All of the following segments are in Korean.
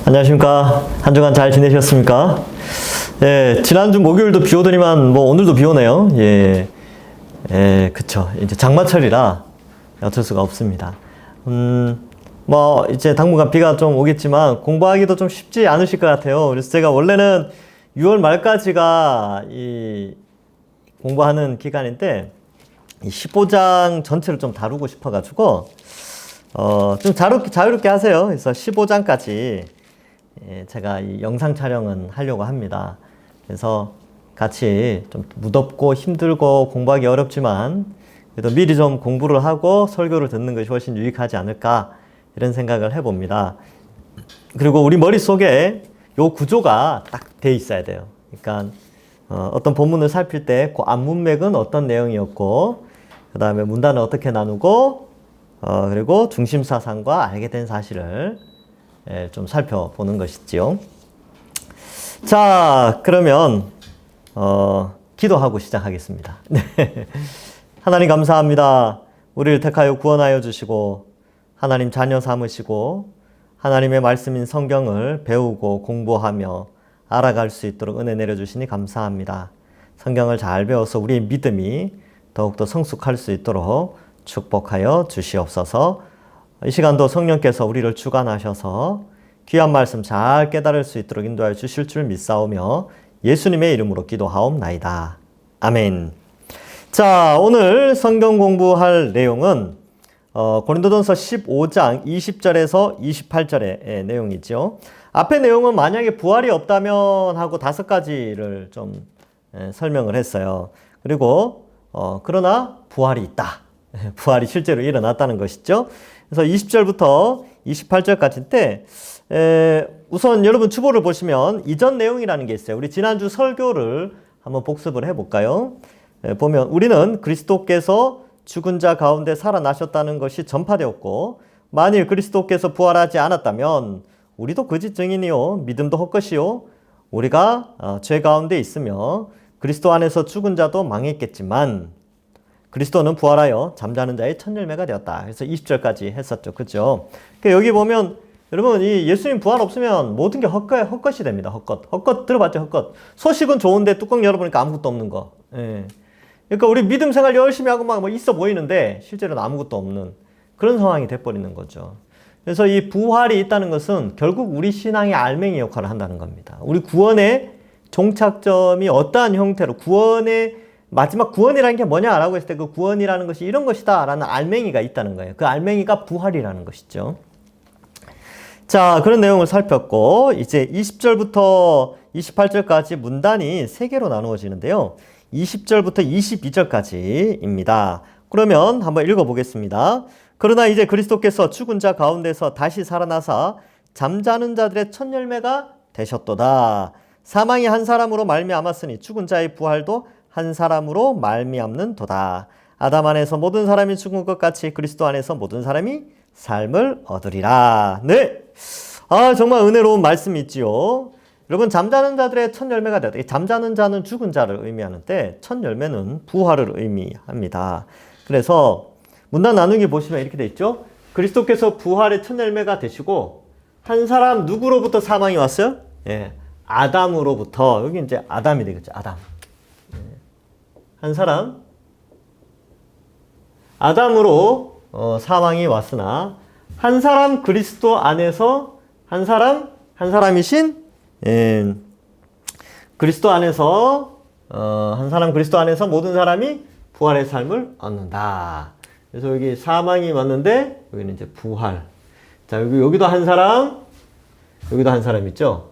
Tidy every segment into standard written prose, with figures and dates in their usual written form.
안녕하십니까. 한 주간 잘 지내셨습니까? 예, 지난주 목요일도 비 오더니만 오늘도 비 오네요. 그쵸. 이제 장마철이라 어쩔 수가 없습니다. 이제 당분간 비가 좀 오겠지만 공부하기도 좀 쉽지 않으실 것 같아요. 그래서 제가 원래는 6월 말까지가 이 공부하는 기간인데 이 15장 전체를 좀 다루고 싶어가지고 좀 자유롭게 하세요. 그래서 15장까지 제가 이 영상 촬영은 하려고 합니다. 그래서 같이 좀 무덥고 힘들고 공부하기 어렵지만 그래도 미리 좀 공부를 하고 설교를 듣는 것이 훨씬 유익하지 않을까 이런 생각을 해봅니다. 그리고 우리 머릿속에 요 구조가 딱 돼 있어야 돼요. 그러니까 어떤 본문을 살필 때 그 앞문맥은 어떤 내용이었고 그 다음에 문단을 어떻게 나누고 그리고 중심 사상과 알게 된 사실을 좀 살펴보는 것이지요. 자, 그러면 기도하고 시작하겠습니다. 네. 하나님 감사합니다. 우리를 택하여 구원하여 주시고 하나님 자녀 삼으시고 하나님의 말씀인 성경을 배우고 공부하며 알아갈 수 있도록 은혜 내려주시니 감사합니다. 성경을 잘 배워서 우리의 믿음이 더욱더 성숙할 수 있도록 축복하여 주시옵소서. 이 시간도 성령께서 우리를 주관하셔서 귀한 말씀 잘 깨달을 수 있도록 인도하여 주실 줄 믿사오며 예수님의 이름으로 기도하옵나이다. 아멘. 자, 오늘 성경 공부할 내용은 고린도전서 15장 20절에서 28절의 내용이죠. 앞의 내용은 만약에 부활이 없다면 하고 5가지를 좀 설명을 했어요. 그리고 그러나 부활이 있다. 부활이 실제로 일어났다는 것이죠. 그래서 20절부터 28절까지인데 우선 여러분 주보를 보시면 이전 내용이라는 게 있어요. 우리 지난주 설교를 한번 복습을 해볼까요? 보면 우리는 그리스도께서 죽은 자 가운데 살아나셨다는 것이 전파되었고 만일 그리스도께서 부활하지 않았다면 우리도 거짓 증인이요 믿음도 헛것이요 우리가 죄 가운데 있으며 그리스도 안에서 죽은 자도 망했겠지만 그리스도는 부활하여 잠자는 자의 첫 열매가 되었다. 그래서 20절까지 했었죠. 그죠? 그러니까 여기 보면 여러분 이 예수님 부활 없으면 모든 게 헛것이 됩니다. 헛것 들어봤죠? 헛것. 소식은 좋은데 뚜껑 열어보니까 아무것도 없는 거. 예. 그러니까 우리 믿음 생활 열심히 하고 막 있어 보이는데 실제로는 아무것도 없는 그런 상황이 돼버리는 거죠. 그래서 이 부활이 있다는 것은 결국 우리 신앙의 알맹이 역할을 한다는 겁니다. 우리 구원의 종착점이 어떠한 형태로 구원의 마지막 구원이라는 게 뭐냐라고 했을 때 그 구원이라는 것이 이런 것이다 라는 알맹이가 있다는 거예요. 그 알맹이가 부활이라는 것이죠. 자, 그런 내용을 살폈고 이제 20절부터 28절까지 문단이 3개로 나누어지는데요. 20절부터 22절까지입니다. 그러면 한번 읽어보겠습니다. 그러나 이제 그리스도께서 죽은 자 가운데서 다시 살아나사 잠자는 자들의 첫 열매가 되셨도다. 사망이 한 사람으로 말미암았으니 죽은 자의 부활도 한 사람으로 말미암는도다. 아담 안에서 모든 사람이 죽은 것 같이 그리스도 안에서 모든 사람이 삶을 얻으리라. 네, 정말 은혜로운 말씀이 있지요. 여러분 잠자는 자들의 첫 열매가 되었다. 잠자는 자는 죽은 자를 의미하는데 첫 열매는 부활을 의미합니다. 그래서 문단 나누기 보시면 이렇게 돼 있죠. 그리스도께서 부활의 첫 열매가 되시고 한 사람 누구로부터 사망이 왔어요? 예, 아담으로부터. 여기 이제 아담이 되겠죠. 아담. 한 사람 아담으로 사망이 왔으나 한 사람 그리스도 안에서 한 사람이신 그리스도 안에서 한 사람 그리스도 안에서 모든 사람이 부활의 삶을 얻는다. 그래서 여기 사망이 왔는데 여기는 이제 부활. 자, 여기도 한 사람, 여기도 한 사람 있죠.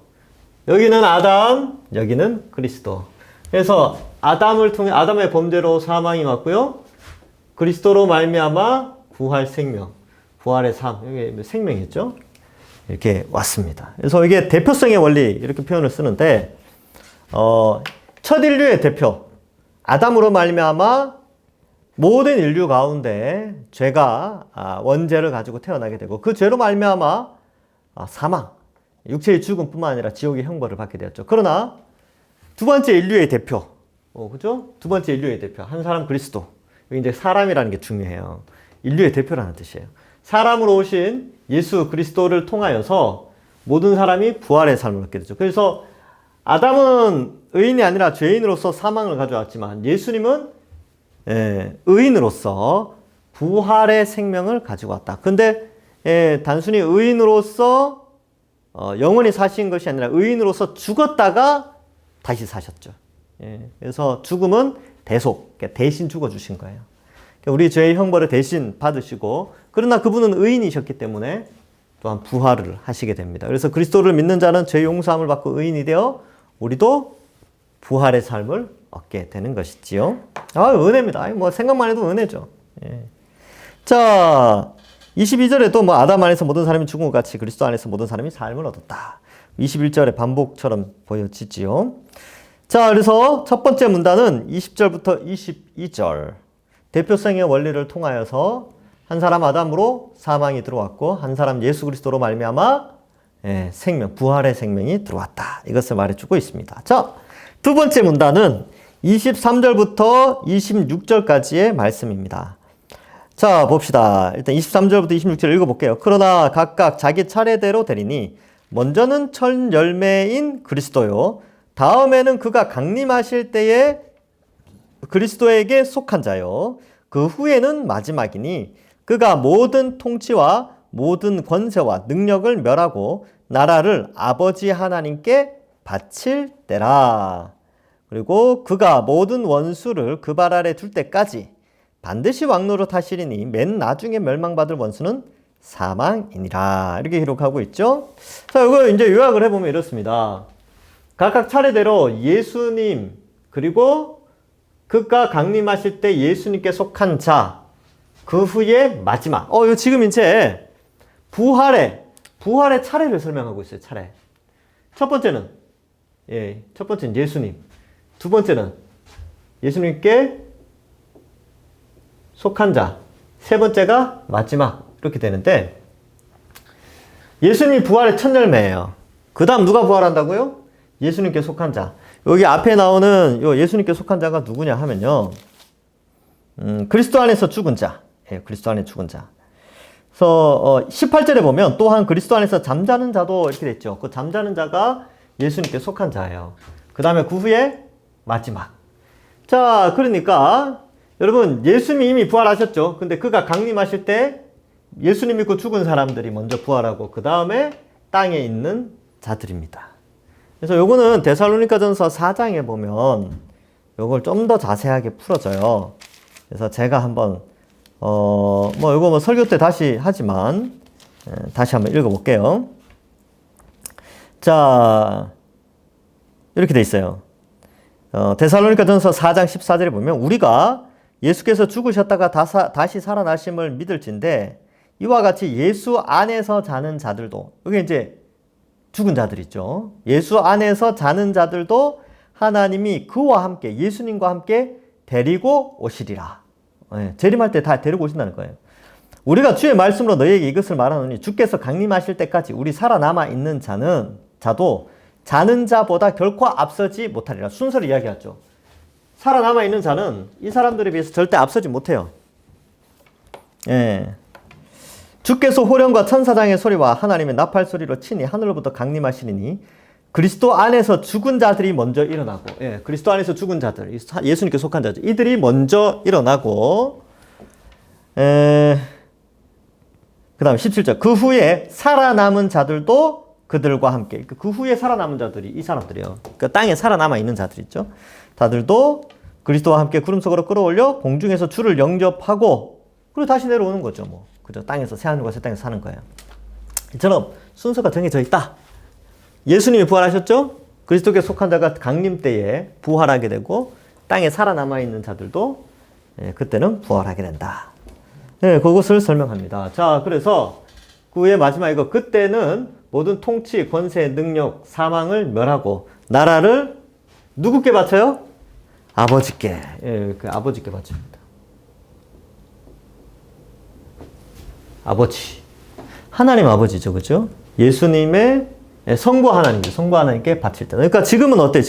여기는 아담, 여기는 그리스도. 그래서 아담을 통해 아담의 범죄로 사망이 왔고요. 그리스도로 말미암아 부활 생명, 부활의 삶, 여기 생명이었죠. 이렇게 왔습니다. 그래서 이게 대표성의 원리 이렇게 표현을 쓰는데 첫 인류의 대표 아담으로 말미암아 모든 인류 가운데 죄가 원죄를 가지고 태어나게 되고 그 죄로 말미암아 사망, 육체의 죽음뿐만 아니라 지옥의 형벌을 받게 되었죠. 그러나 두 번째 인류의 대표, 그죠? 두 번째 인류의 대표, 한 사람 그리스도. 여기 이제 사람이라는 게 중요해요. 인류의 대표라는 뜻이에요. 사람으로 오신 예수 그리스도를 통하여서 모든 사람이 부활의 삶을 얻게 되죠. 그래서 아담은 의인이 아니라 죄인으로서 사망을 가져왔지만 예수님은 의인으로서 부활의 생명을 가지고 왔다. 근데 단순히 의인으로서 영원히 사신 것이 아니라 의인으로서 죽었다가 다시 사셨죠. 그래서 죽음은 대속, 대신 죽어주신 거예요. 우리 죄의 형벌을 대신 받으시고, 그러나 그분은 의인이셨기 때문에 또한 부활을 하시게 됩니다. 그래서 그리스도를 믿는 자는 죄 용서함을 받고 의인이 되어 우리도 부활의 삶을 얻게 되는 것이지요. 은혜입니다. 뭐 생각만 해도 은혜죠. 자, 22절에도 뭐 아담 안에서 모든 사람이 죽은 것 같이 그리스도 안에서 모든 사람이 삶을 얻었다. 21절의 반복처럼 보여지지요. 자, 그래서 첫 번째 문단은 20절부터 22절. 대표성의 원리를 통하여서 한 사람 아담으로 사망이 들어왔고 한 사람 예수 그리스도로 말미암아 생명, 부활의 생명이 들어왔다. 이것을 말해주고 있습니다. 자, 두 번째 문단은 23절부터 26절까지의 말씀입니다. 자, 봅시다. 일단 23절부터 26절 읽어볼게요. 그러나 각각 자기 차례대로 되리니 먼저는 첫 열매인 그리스도요. 다음에는 그가 강림하실 때에 그리스도에게 속한 자요. 그 후에는 마지막이니 그가 모든 통치와 모든 권세와 능력을 멸하고 나라를 아버지 하나님께 바칠 때라. 그리고 그가 모든 원수를 그 발 아래 둘 때까지 반드시 왕노릇 하시리니 맨 나중에 멸망받을 원수는 사망이니라. 이렇게 기록하고 있죠. 자, 이거 이제 요약을 해보면 이렇습니다. 각각 차례대로 예수님, 그리고 그가 강림하실 때 예수님께 속한 자, 그 후에 마지막. 이거 지금 이제 부활의 차례를 설명하고 있어요. 차례. 첫 번째는 예수님. 두 번째는 예수님께 속한 자. 세 번째가 마지막. 이렇게 되는데, 예수님이 부활의 첫 열매예요. 그 다음 누가 부활한다고요? 예수님께 속한 자. 여기 앞에 나오는 요 예수님께 속한 자가 누구냐 하면요. 그리스도 안에서 죽은 자. 그리스도 안에 죽은 자. 그래서 18절에 보면 또한 그리스도 안에서 잠자는 자도 이렇게 됐죠. 그 잠자는 자가 예수님께 속한 자예요. 그 다음에 그 후에 마지막. 자, 그러니까 여러분 예수님이 이미 부활하셨죠. 근데 그가 강림하실 때 예수님 믿고 죽은 사람들이 먼저 부활하고 그 다음에 땅에 있는 자들입니다. 그래서 요거는 데살로니가전서 4장에 보면 요걸 좀 더 자세하게 풀어줘요. 그래서 제가 한번 요거 설교 때 다시 하지만 다시 한번 읽어볼게요. 자, 이렇게 돼 있어요. 데살로니가전서 4장 14절에 보면 우리가 예수께서 죽으셨다가 다시 살아나심을 믿을진데 이와 같이 예수 안에서 자는 자들도, 여기 이제 죽은 자들 있죠. 예수 안에서 자는 자들도 하나님이 그와 함께, 예수님과 함께 데리고 오시리라. 재림할 때 다 데리고 오신다는 거예요. 우리가 주의 말씀으로 너희에게 이것을 말하노니 주께서 강림하실 때까지 우리 살아남아 있는 자도 자는 자보다 결코 앞서지 못하리라. 순서를 이야기하죠. 살아남아 있는 자는 이 사람들에 비해서 절대 앞서지 못해요. 주께서 호령과 천사장의 소리와 하나님의 나팔 소리로 친히 하늘로부터 강림하시리니 그리스도 안에서 죽은 자들이 먼저 일어나고, 그리스도 안에서 죽은 자들, 예수님께 속한 자들, 이들이 먼저 일어나고, 그 다음 17절. 그 후에 살아남은 자들도 그들과 함께, 그 후에 살아남은 자들이 이 사람들이에요. 그 땅에 살아남아 있는 자들 있죠. 다들도 그리스도와 함께 구름 속으로 끌어올려 공중에서 주를 영접하고, 그리고 다시 내려오는 거죠. 뭐. 그죠? 땅에서, 새하늘과 새 땅에서 사는 거예요. 이처럼 순서가 정해져 있다. 예수님이 부활하셨죠? 그리스도께 속한 자가 강림 때에 부활하게 되고, 땅에 살아남아 있는 자들도 그때는 부활하게 된다. 그것을 설명합니다. 자, 그래서 그 후에 마지막 이거, 그때는 모든 통치, 권세, 능력, 사망을 멸하고 나라를 누구께 바쳐요? 아버지께. 그 아버지께 바칩니다. 아버지. 하나님 아버지죠. 그죠? 예수님의 성부 하나님이죠. 성부 하나님께 바칠 때. 그러니까 지금은 어때요?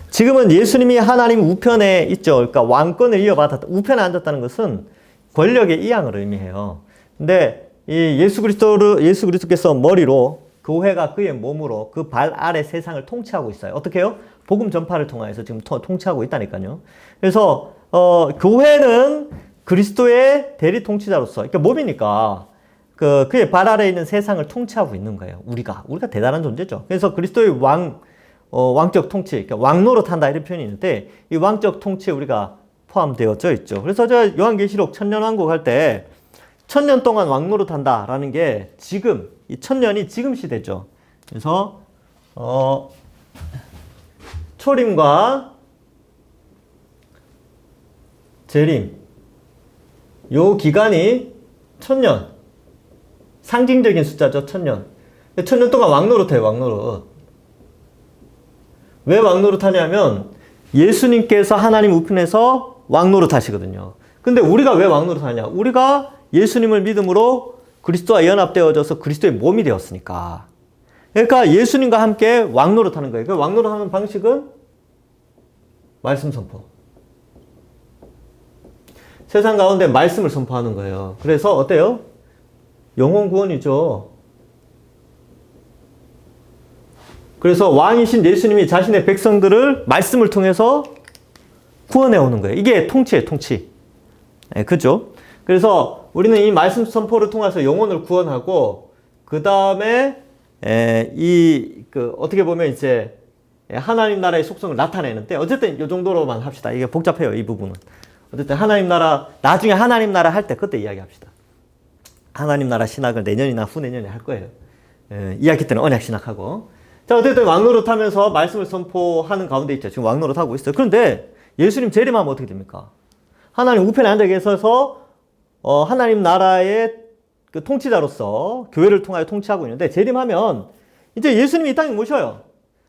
지금은 예수님이 하나님 우편에 있죠. 그러니까 왕권을 이어받았다. 우편에 앉았다는 것은 권력의 이양을 의미해요. 근데 이 예수 그리스도께서 머리로 교회가 그의 몸으로 그 발 아래 세상을 통치하고 있어요. 어떻게 해요? 복음 전파를 통해서 지금 통치하고 있다니까요. 그래서 교회는 그리스도의 대리 통치자로서, 그러니까 몸이니까 그의 발 아래에 있는 세상을 통치하고 있는 거예요. 우리가 대단한 존재죠. 그래서 그리스도의 왕적 통치, 그러니까 왕노릇 한다 이런 표현이 있는데 이 왕적 통치에 우리가 포함되어져 있죠. 그래서 제가 요한계시록 천년왕국 할 때 1000년 동안 왕노릇 한다라는 게 지금 이 1000년이 지금 시대죠. 그래서 초림과 재림 요 기간이 1000년, 상징적인 숫자죠. 1000년. 1000년 동안 왕노릇해요. 왕노릇. 왜 왕노릇 하냐면 예수님께서 하나님 우편에서 왕노릇 하시거든요. 근데 우리가 왜 왕노릇 하냐? 우리가 예수님을 믿음으로 그리스도와 연합되어져서 그리스도의 몸이 되었으니까. 그러니까 예수님과 함께 왕노릇 하는 거예요. 그 왕노릇 하는 방식은 말씀 선포. 세상 가운데 말씀을 선포하는 거예요. 그래서 어때요? 영혼 구원이죠. 그래서 왕이신 예수님이 자신의 백성들을 말씀을 통해서 구원해 오는 거예요. 이게 통치예요, 통치. 네, 그죠? 그래서 우리는 이 말씀 선포를 통해서 영혼을 구원하고, 그 다음에, 어떻게 보면 이제, 하나님 나라의 속성을 나타내는데, 어쨌든 이 정도로만 합시다. 이게 복잡해요, 이 부분은. 어쨌든 하나님 나라, 나중에 하나님 나라 할 때 그때 이야기합시다. 하나님 나라 신학을 내년이나 후내년에 할 거예요. 이야기 때는 언약 신학하고. 자, 어쨌든 왕노릇 하면서 말씀을 선포하는 가운데 있죠. 지금 왕노릇 하고 있어요. 그런데 예수님 재림하면 어떻게 됩니까? 하나님 우편에 앉아 계셔서 하나님 나라의 그 통치자로서 교회를 통하여 통치하고 있는데, 재림하면 이제 예수님이 이 땅에 모셔요.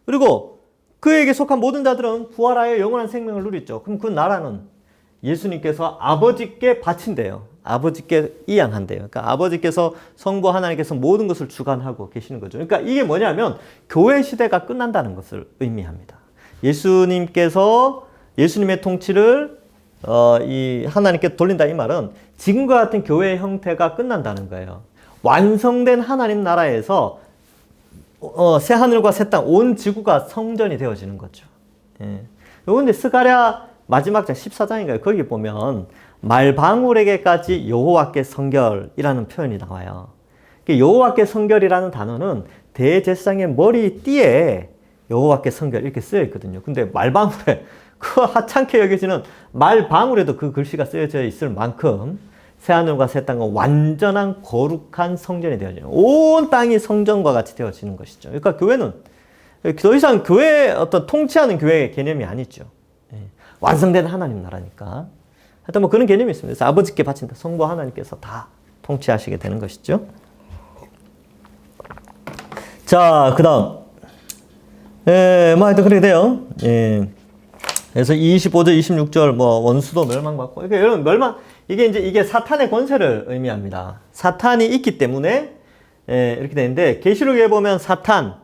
그리고 그에게 속한 모든 자들은 부활하여 영원한 생명을 누리죠. 그럼 그 나라는 예수님께서 아버지께 바친대요. 아버지께 이양한대요. 그러니까 아버지께서 성부 하나님께서 모든 것을 주관하고 계시는 거죠. 그러니까 이게 뭐냐면 교회 시대가 끝난다는 것을 의미합니다. 예수님께서 예수님의 통치를 이 하나님께 돌린다 이 말은 지금과 같은 교회의 형태가 끝난다는 거예요. 완성된 하나님 나라에서 새 하늘과 새 땅, 온 지구가 성전이 되어지는 거죠. 예. 요건 이제 스가랴 마지막 장 14장인가요? 거기 보면 말방울에게까지 여호와께 성결이라는 표현이 나와요. 여호와께 성결이라는 단어는 대제사장의 머리띠에 여호와께 성결 이렇게 쓰여 있거든요. 근데 말방울에 그 하찮게 여겨지는 말방울에도 그 글씨가 쓰여져 있을 만큼 새하늘과 새 땅은 완전한 거룩한 성전이 되어지는, 온 땅이 성전과 같이 되어지는 것이죠. 그러니까 교회는 더 이상 교회 어떤 통치하는 교회의 개념이 아니죠. 완성된 하나님 나라니까. 하여튼 뭐 그런 개념이 있습니다. 그래서 아버지께 바친다. 성부 하나님께서 다 통치하시게 되는 것이죠. 자, 그 다음. 뭐 하여튼 그렇게 돼요. 그래서 25절, 26절, 뭐, 원수도 멸망받고. 이게 사탄의 권세를 의미합니다. 사탄이 있기 때문에, 이렇게 되는데, 계시록에 보면 사탄,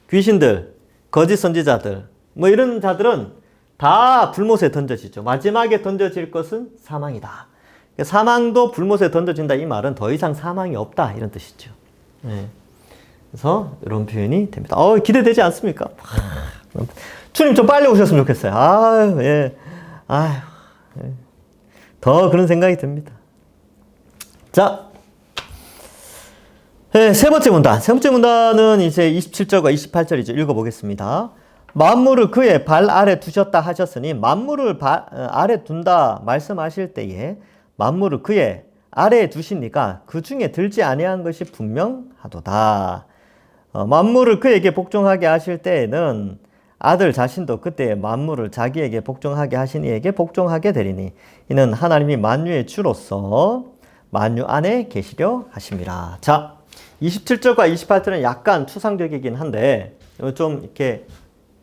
귀신들, 거짓 선지자들, 뭐 이런 자들은 다 불못에 던져지죠. 마지막에 던져질 것은 사망이다. 사망도 불못에 던져진다 이 말은 더 이상 사망이 없다 이런 뜻이죠. 그래서 이런 표현이 됩니다. 기대되지 않습니까? 주님 좀 빨리 오셨으면 좋겠어요. 더 그런 생각이 듭니다. 자, 세 번째 문단. 세 번째 문단은 이제 27절과 28절이죠. 읽어보겠습니다. 만물을 그의 발 아래 두셨다 하셨으니, 만물을 아래 둔다 말씀하실 때에 만물을 그의 아래에 두시니까 그 중에 들지 아니한 것이 분명하도다. 만물을 그에게 복종하게 하실 때에는 아들 자신도 그때 만물을 자기에게 복종하게 하신 이에게 복종하게 되리니 이는 하나님이 만유의 주로서 만유 안에 계시려 하심이라. 자, 27절과 28절은 약간 추상적이긴 한데 좀 이렇게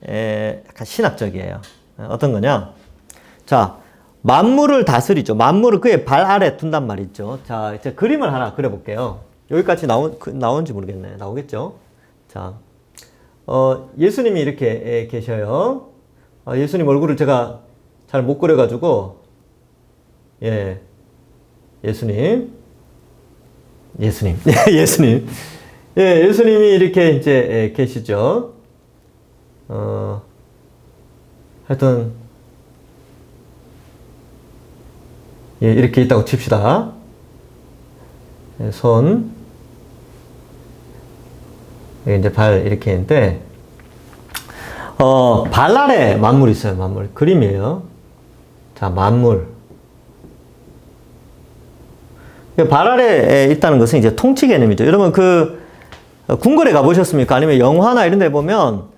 약간 신학적이에요. 어떤 거냐? 자, 만물을 다스리죠. 만물을 그의 발 아래 둔단 말이죠. 자, 이제 그림을 하나 그려볼게요. 여기까지 나오는지 모르겠네. 나오겠죠? 자, 예수님이 이렇게 계셔요. 예수님 얼굴을 제가 잘 못 그려가지고, 예수님. 예, 예수님이 이렇게 이제 계시죠. 하여튼, 예, 이렇게 있다고 칩시다. 예, 손, 이제 발 이렇게 있는데, 발 아래 만물 있어요, 만물. 그림이에요. 자, 만물. 발 아래에 있다는 것은 이제 통치 개념이죠. 여러분, 궁궐에 가보셨습니까? 아니면 영화나 이런 데 보면,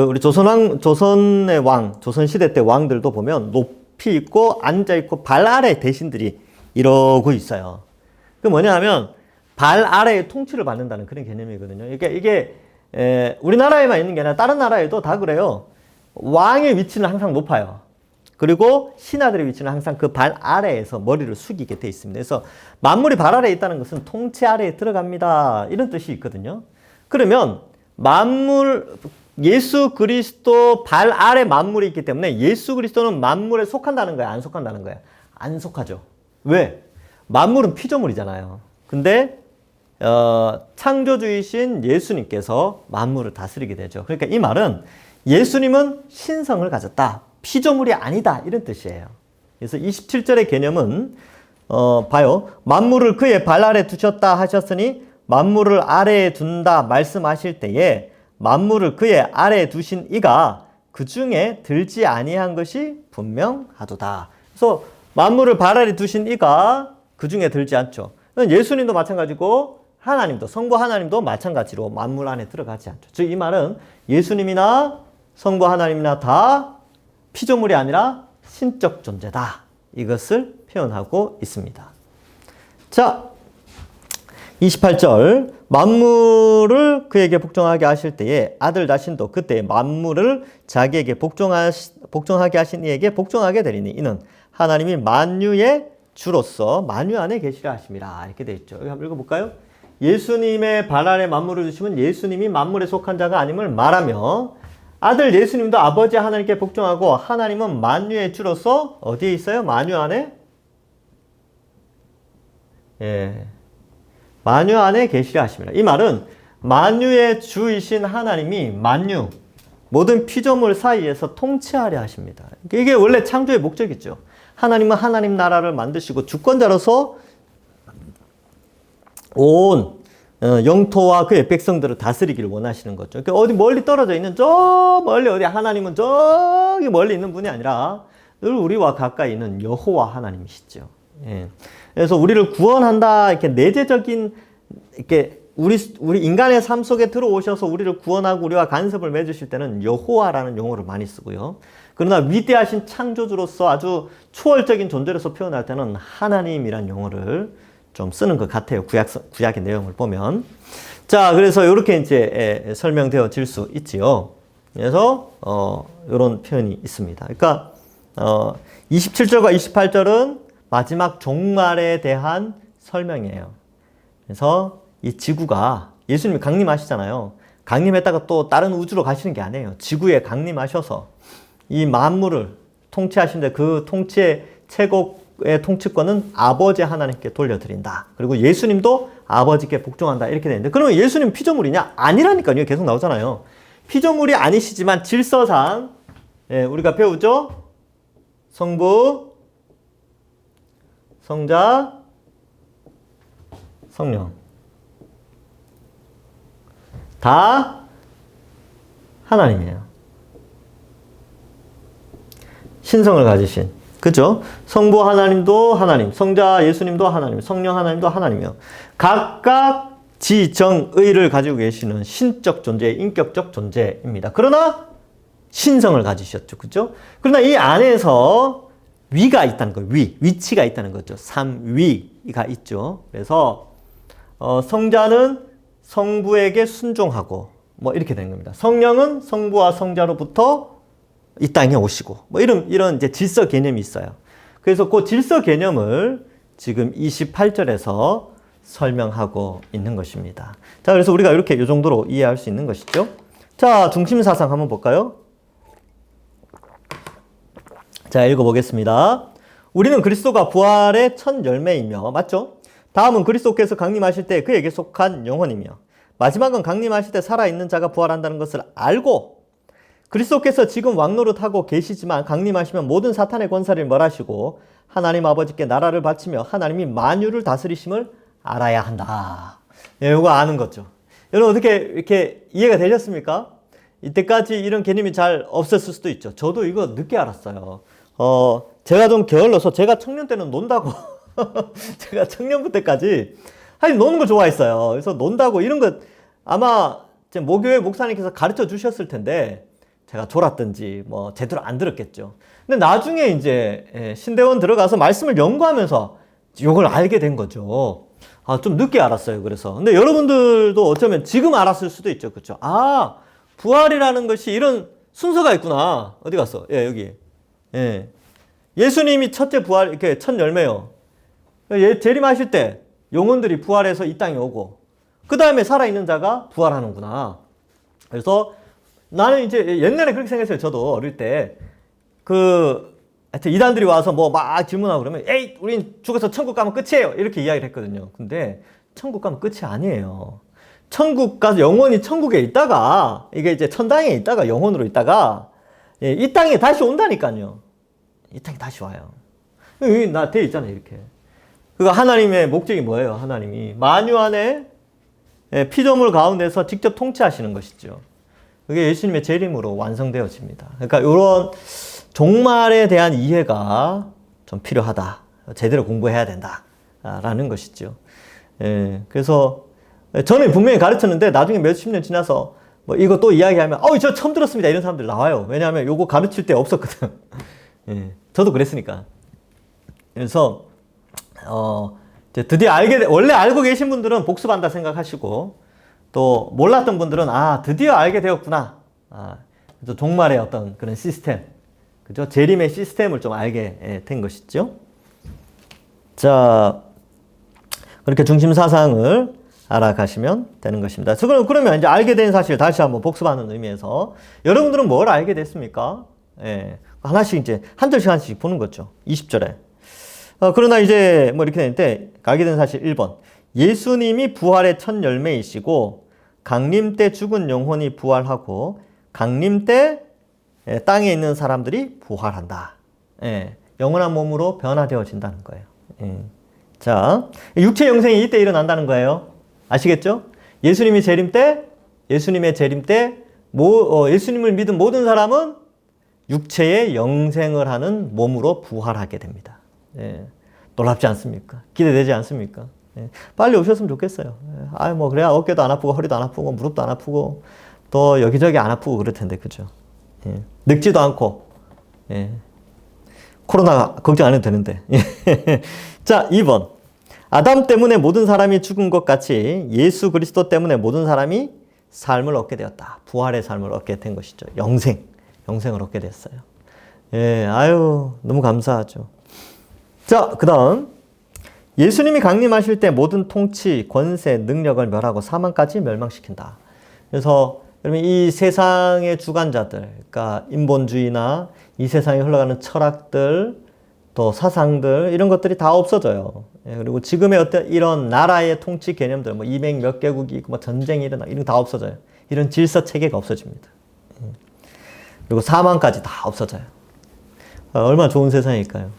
우리 조선의 왕, 조선시대 때 왕들도 보면 높이 있고 앉아있고 발 아래 대신들이 이러고 있어요. 그 뭐냐 하면, 발 아래에 통치를 받는다는 그런 개념이거든요. 이게 우리나라에만 있는 게 아니라 다른 나라에도 다 그래요. 왕의 위치는 항상 높아요. 그리고 신하들의 위치는 항상 그 발 아래에서 머리를 숙이게 돼 있습니다. 그래서 만물이 발 아래에 있다는 것은 통치 아래에 들어갑니다. 이런 뜻이 있거든요. 그러면 예수 그리스도 발 아래 만물이 있기 때문에 예수 그리스도는 만물에 속한다는 거야? 안 속한다는 거야? 안 속하죠. 왜? 만물은 피조물이잖아요. 근데 창조주이신 예수님께서 만물을 다스리게 되죠. 그러니까 이 말은 예수님은 신성을 가졌다. 피조물이 아니다. 이런 뜻이에요. 그래서 27절의 개념은 봐요. 만물을 그의 발 아래 두셨다 하셨으니 만물을 아래에 둔다 말씀하실 때에 만물을 그의 아래에 두신 이가 그 중에 들지 아니한 것이 분명하도다. 그래서 만물을 발 아래 두신 이가 그 중에 들지 않죠. 예수님도 마찬가지고 하나님도, 성부 하나님도 마찬가지로 만물 안에 들어가지 않죠. 즉 이 말은 예수님이나 성부 하나님이나 다 피조물이 아니라 신적 존재다. 이것을 표현하고 있습니다. 자, 28절. 만물을 그에게 복종하게 하실 때에 아들 자신도 그때 만물을 자기에게 복종하게 하신 이에게 복종하게 되리니 이는 하나님이 만유의 주로서 만유 안에 계시려 하심이라. 이렇게 되어 있죠. 여기 한번 읽어볼까요? 예수님의 발 아래 만물을 주시면 예수님이 만물에 속한 자가 아님을 말하며 아들 예수님도 아버지 하나님께 복종하고 하나님은 만유의 주로서 어디에 있어요? 만유 안에? 예. 만유 안에 계시려 하십니다. 이 말은 만유의 주이신 하나님이 만유, 모든 피조물 사이에서 통치하려 하십니다. 이게 원래 창조의 목적이죠. 하나님은 하나님 나라를 만드시고 주권자로서 온 영토와 그의 백성들을 다스리기를 원하시는 거죠. 그러니까 어디 멀리 떨어져 있는 저 멀리 어디 하나님은 저기 멀리 있는 분이 아니라 늘 우리와 가까이 있는 여호와 하나님이시죠. 예. 그래서 우리를 구원한다 이렇게 내재적인 이렇게 우리 인간의 삶 속에 들어오셔서 우리를 구원하고 우리와 간섭을 맺으실 때는 여호와라는 용어를 많이 쓰고요. 그러나 위대하신 창조주로서 아주 초월적인 존재로서 표현할 때는 하나님이란 용어를 좀 쓰는 것 같아요. 구약의 내용을 보면. 자, 그래서 이렇게 이제 설명되어질 수 있지요. 그래서, 이런 표현이 있습니다. 그러니까, 27절과 28절은 마지막 종말에 대한 설명이에요. 그래서 이 지구가 예수님이 강림하시잖아요. 강림했다가 또 다른 우주로 가시는 게 아니에요. 지구에 강림하셔서 이 만물을 통치하시는데 그 통치의 최고의 통치권은 아버지 하나님께 돌려드린다. 그리고 예수님도 아버지께 복종한다. 이렇게 되는데 그러면 예수님 피조물이냐? 아니라니까요. 계속 나오잖아요. 피조물이 아니시지만 질서상 우리가 배우죠. 성부, 성자, 성령 다 하나님이에요. 신성을 가지신, 그죠? 성부 하나님도 하나님, 성자 예수님도 하나님, 성령 하나님도 하나님이요. 각각 지정의를 가지고 계시는 신적 존재, 인격적 존재입니다. 그러나 신성을 가지셨죠, 그죠? 그러나 이 안에서 위가 있다는 거예요. 위치가 있다는 거죠. 삼위가 있죠. 그래서 성자는 성부에게 순종하고 뭐 이렇게 된 겁니다. 성령은 성부와 성자로부터 이 땅에 오시고 뭐 이런 이제 질서 개념이 있어요. 그래서 그 질서 개념을 지금 28절에서 설명하고 있는 것입니다. 자, 그래서 우리가 이렇게 이 정도로 이해할 수 있는 것이죠. 자, 중심 사상 한번 볼까요? 자, 읽어보겠습니다. 우리는 그리스도가 부활의 첫 열매이며, 맞죠? 다음은 그리스도께서 강림하실 때 그에게 속한 영혼이며 마지막은 강림하실 때 살아있는 자가 부활한다는 것을 알고 그리스도께서 지금 왕노릇하고 계시지만 강림하시면 모든 사탄의 권세를 멸하시고 하나님 아버지께 나라를 바치며 하나님이 만유를 다스리심을 알아야 한다. 예, 이거 아는 거죠. 여러분 어떻게 이렇게 이해가 되셨습니까? 이때까지 이런 개념이 잘 없었을 수도 있죠. 저도 이거 늦게 알았어요. 제가 좀 게을러서 제가 청년 때는 논다고 제가 청년부 때까지 하여튼 노는 거 좋아했어요. 그래서 논다고 이런 거 아마 모교회 목사님께서 가르쳐 주셨을 텐데 제가 졸았든지 뭐 제대로 안 들었겠죠. 근데 나중에 이제 신대원 들어가서 말씀을 연구하면서 이걸 알게 된 거죠. 좀 늦게 알았어요. 그래서 근데 여러분들도 어쩌면 지금 알았을 수도 있죠. 그렇죠? 부활이라는 것이 이런 순서가 있구나. 어디 갔어? 예, 여기. 예. 예수님이 첫째 부활, 이렇게 첫 열매요. 재림하실 때 영혼들이 부활해서 이 땅에 오고, 그 다음에 살아있는 자가 부활하는구나. 그래서 나는 이제 옛날에 그렇게 생각했어요. 저도 어릴 때. 하여튼 이단들이 와서 뭐 막 질문하고 그러면, 에이, 우린 죽어서 천국 가면 끝이에요. 이렇게 이야기를 했거든요. 근데 천국 가면 끝이 아니에요. 천국 가서 영원히 천국에 있다가, 이게 이제 천당에 있다가 영혼으로 있다가, 이 땅에 다시 온다니까요. 이 땅에 다시 와요. 여기 나 돼 있잖아요, 이렇게. 그거 하나님의 목적이 뭐예요? 하나님이 만유 안에 피조물 가운데서 직접 통치하시는 것이죠. 그게 예수님의 재림으로 완성되어집니다. 그러니까 이런 종말에 대한 이해가 좀 필요하다. 제대로 공부해야 된다라는 것이죠. 그래서 저는 분명히 가르쳤는데 나중에 몇십 년 지나서 뭐 이거 또 이야기하면 저 처음 들었습니다 이런 사람들 나와요. 왜냐하면 요거 가르칠 때 없었거든. 저도 그랬으니까. 그래서 이제 드디어 원래 알고 계신 분들은 복습한다 생각하시고 또 몰랐던 분들은 드디어 알게 되었구나. 그래서 종말의 어떤 그런 시스템, 그죠? 재림의 시스템을 좀 알게 된 것이죠. 자, 그렇게 중심 사상을 알아가시면 되는 것입니다. 그러면 이제 알게 된 사실 다시 한번 복습하는 의미에서 여러분들은 뭘 알게 됐습니까? 하나씩 이제 한 절씩 한씩 보는 거죠. 20절에. 그러나 이제 뭐 이렇게 되는데 알게 된 사실 1번. 예수님이 부활의 첫 열매이시고 강림 때 죽은 영혼이 부활하고 강림 때 땅에 있는 사람들이 부활한다. 영원한 몸으로 변화되어진다는 거예요. 자, 육체 영생이 이때 일어난다는 거예요. 아시겠죠? 예수님의 재림 때 예수님을 믿은 모든 사람은 육체의 영생을 하는 몸으로 부활하게 됩니다. 놀랍지 않습니까? 기대되지 않습니까? 빨리 오셨으면 좋겠어요. 뭐 그래야 어깨도 안 아프고 허리도 안 아프고 무릎도 안 아프고 또 여기저기 안 아프고 그럴 텐데 그죠? 늙지도 않고 코로나 걱정 안 해도 되는데. 자, 2번. 아담 때문에 모든 사람이 죽은 것 같이 예수 그리스도 때문에 모든 사람이 삶을 얻게 되었다. 부활의 삶을 얻게 된 것이죠. 영생을 얻게 됐어요. 너무 감사하죠. 자, 그 다음. 예수님이 강림하실 때 모든 통치, 권세, 능력을 멸하고 사망까지 멸망시킨다. 그래서 여러분 이 세상의 주관자들, 그러니까 인본주의나 이 세상에 흘러가는 철학들, 또 사상들 이런 것들이 다 없어져요. 그리고 지금의 어떤 이런 나라의 통치 개념들, 뭐 200 몇 개국이 있고 뭐 전쟁이 일어나 이런 거 다 없어져요. 이런 질서 체계가 없어집니다. 그리고 사망까지 다 없어져요. 얼마나 좋은 세상일까요?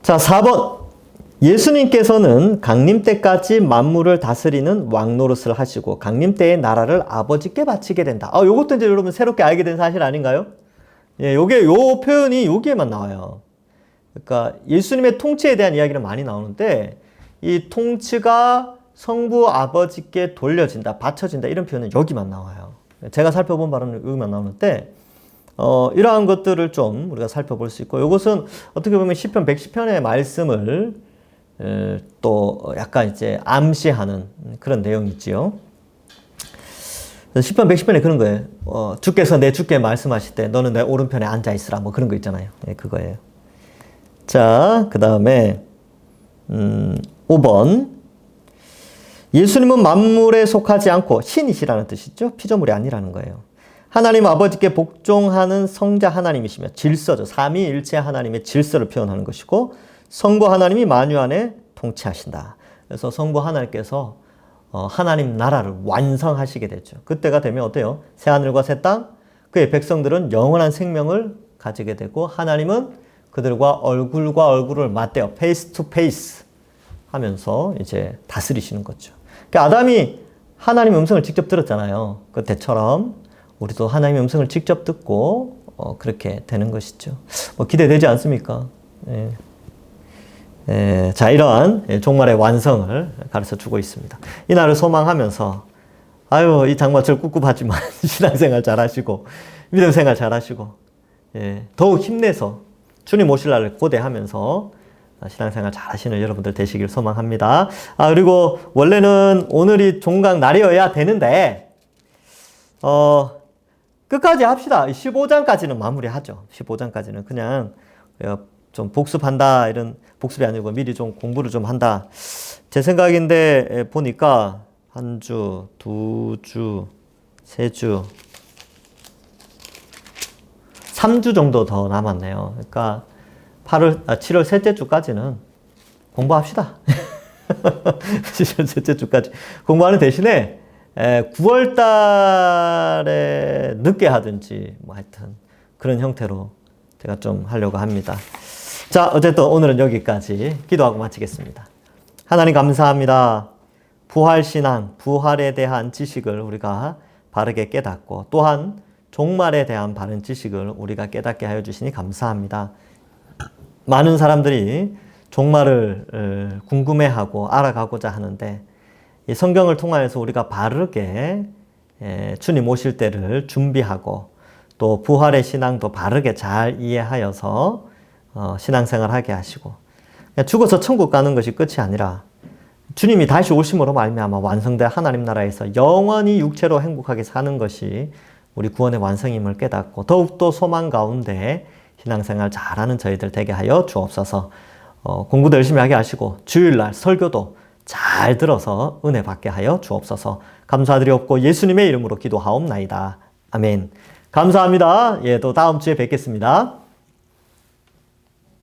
자, 4번. 예수님께서는 강림 때까지 만물을 다스리는 왕노릇을 하시고 강림 때의 나라를 아버지께 바치게 된다. 요것도 이제 여러분 새롭게 알게 된 사실 아닌가요? 요 표현이 여기에만 나와요. 그러니까 예수님의 통치에 대한 이야기는 많이 나오는데 이 통치가 성부 아버지께 돌려진다, 바쳐진다 이런 표현은 여기만 나와요. 제가 살펴본 바로는 여기만 나오는데 이러한 것들을 좀 우리가 살펴볼 수 있고 이것은 어떻게 보면 시편 110편의 말씀을 또 약간 이제 암시하는 그런 내용이 있지요. 시편 110편에 그런 거예요. 주께서 내 주께 말씀하실 때 너는 내 오른편에 앉아 있으라 뭐 그런 거 있잖아요. 그거예요. 자, 그 다음에 5번. 예수님은 만물에 속하지 않고 신이시라는 뜻이죠. 피조물이 아니라는 거예요. 하나님 아버지께 복종하는 성자 하나님이시며 질서죠. 삼위일체 하나님의 질서를 표현하는 것이고 성부 하나님이 만유 안에 통치하신다. 그래서 성부 하나님께서 하나님 나라를 완성하시게 되죠. 그때가 되면 어때요? 새하늘과 새 땅, 그의 백성들은 영원한 생명을 가지게 되고 하나님은 그들과 얼굴과 얼굴을 맞대어 페이스 투 페이스 하면서 이제 다스리시는 거죠. 그러니까 아담이 하나님의 음성을 직접 들었잖아요. 그때처럼 우리도 하나님의 음성을 직접 듣고 그렇게 되는 것이죠. 기대되지 않습니까? 예. 자, 이러한 종말의 완성을 가르쳐 주고 있습니다. 이 날을 소망하면서 아유, 이 장마철 꿉꿉하지만 신앙생활 잘하시고 믿음 생활 잘하시고 더욱 힘내서 주님 오실 날을 고대하면서 신앙생활 잘하시는 여러분들 되시길 소망합니다. 그리고 원래는 오늘이 종강 날이어야 되는데 끝까지 합시다. 15장까지는 마무리하죠. 15장까지는 그냥 좀 복습한다, 이런 복습이 아니고 미리 좀 공부를 좀 한다. 제 생각인데 보니까 한 주, 두 주, 세 주, 3주 정도 더 남았네요. 그러니까 7월 셋째 주까지는 공부합시다. 7월 셋째 주까지 공부하는 대신에 9월 달에 늦게 하든지 뭐 하여튼 그런 형태로 제가 좀 하려고 합니다. 자, 어쨌든 오늘은 여기까지 기도하고 마치겠습니다. 하나님 감사합니다. 부활신앙, 부활에 대한 지식을 우리가 바르게 깨닫고 또한 종말에 대한 바른 지식을 우리가 깨닫게 하여 주시니 감사합니다. 많은 사람들이 종말을 궁금해하고 알아가고자 하는데 이 성경을 통하여서 우리가 바르게 주님 오실 때를 준비하고 또 부활의 신앙도 바르게 잘 이해하여서 신앙생활 하게 하시고 죽어서 천국 가는 것이 끝이 아니라 주님이 다시 오심으로 말미암아 완성된 하나님 나라에서 영원히 육체로 행복하게 사는 것이 우리 구원의 완성임을 깨닫고 더욱더 소망 가운데 신앙생활 잘하는 저희들 되게 하여 주옵소서. 공부도 열심히 하게 하시고 주일날 설교도 잘 들어서 은혜 받게 하여 주옵소서. 감사드리옵고 예수님의 이름으로 기도하옵나이다. 아멘. 감사합니다. 또 다음 주에 뵙겠습니다.